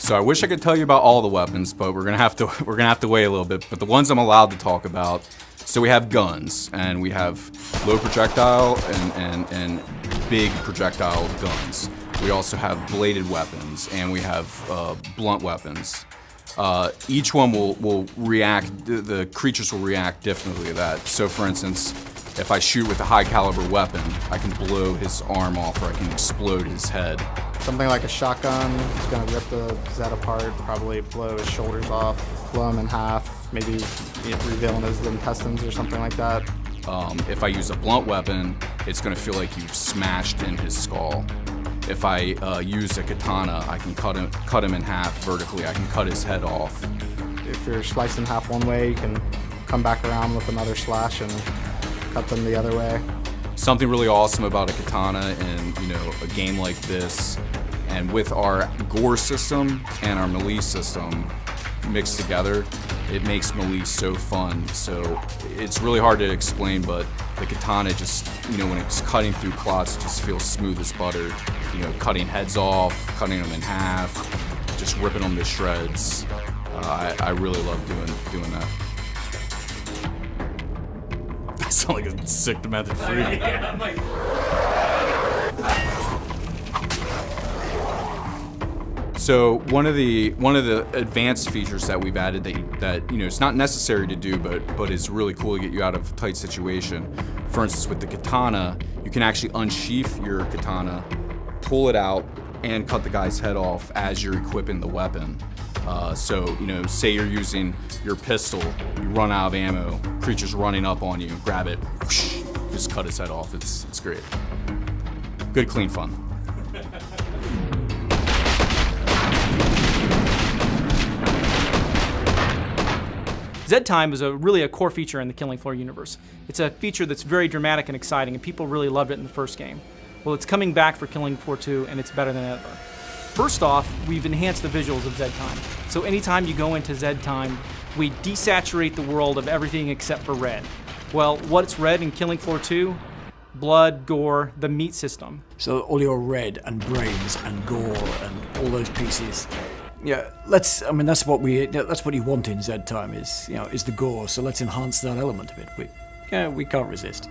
So I wish I could tell you about all the weapons, but we're gonna have to wait a little bit. But the ones I'm allowed to talk about. So we have guns, and we have low projectile and big projectile guns. We also have bladed weapons, and we have blunt weapons. Each one will react, the creatures will react differently to that. So for instance, if I shoot with a high caliber weapon, I can blow his arm off, or I can explode his head. Something like a shotgun is going to rip the Zed apart, probably blow his shoulders off, blow him in half, maybe revealing his intestines or something like that. If I use a blunt weapon, it's going to feel like you've smashed in his skull. If I use a katana, I can cut him in half vertically. I can cut his head off. If you're sliced in half one way, you can come back around with another slash and cut them the other way. Something really awesome about a katana in a game like this, and with our Gore system and our melee system mixed together, it makes melee so fun. So it's really hard to explain, but the katana just, when it's cutting through clots, it just feels smooth as butter. Cutting heads off, cutting them in half, just ripping them to shreds. I really love doing that. I sound like a sick demented freak. So one of the advanced features that we've added that it's not necessary to do, but is really cool to get you out of a tight situation. For instance, with the katana, you can actually unsheath your katana, pull it out, and cut the guy's head off as you're equipping the weapon. So say you're using your pistol, you run out of ammo, creature's running up on you, grab it, whoosh, just cut his head off. It's great. Good, clean fun. Zed time is really a core feature in the Killing Floor universe. It's a feature that's very dramatic and exciting, and people really loved it in the first game. Well, it's coming back for Killing Floor 2, and it's better than ever. First off, we've enhanced the visuals of Zed time. So anytime you go into Zed time, we desaturate the world of everything except for red. Well, what's red in Killing Floor 2? Blood, gore, the meat system. So all your red and brains and gore and all those pieces. Yeah, that's what you want in Zed time is the gore. So let's enhance that element of it. We can't resist.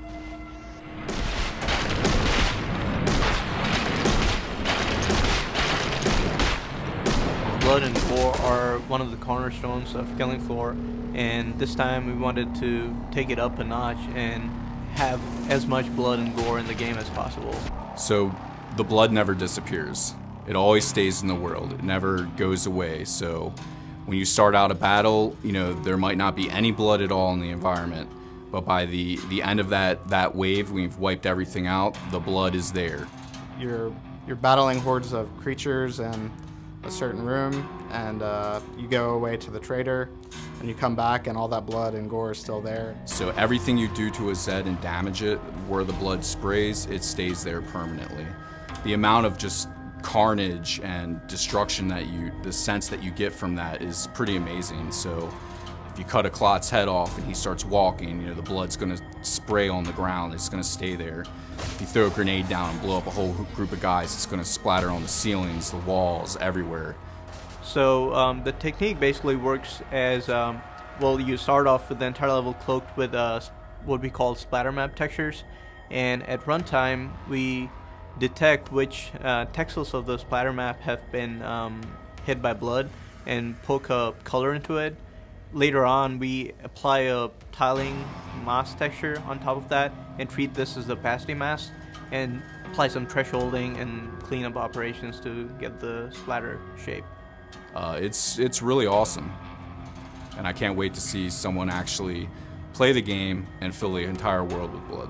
Blood and gore are one of the cornerstones of Killing Floor, and this time we wanted to take it up a notch and have as much blood and gore in the game as possible. So the blood never disappears. It always stays in the world. It never goes away. So when you start out a battle, there might not be any blood at all in the environment, but by the end of that wave, we've wiped everything out, the blood is there. You're battling hordes of creatures in a certain room, and you go away to the trader, and you come back, and all that blood and gore is still there. So everything you do to a Zed and damage it, where the blood sprays, it stays there permanently. The amount of just carnage and destruction the sense that you get from that is pretty amazing. So if you cut a Clot's head off and he starts walking, the blood's gonna spray on the ground, it's gonna stay there. If you throw a grenade down and blow up a whole group of guys, it's gonna splatter on the ceilings, the walls, everywhere. So the technique basically works as, you start off with the entire level cloaked with what we call splatter map textures, and at runtime we detect which texels of the splatter map have been hit by blood and poke a color into it. Later on, we apply a tiling mask texture on top of that and treat this as the opacity mask and apply some thresholding and cleanup operations to get the splatter shape. It's really awesome, and I can't wait to see someone actually play the game and fill the entire world with blood.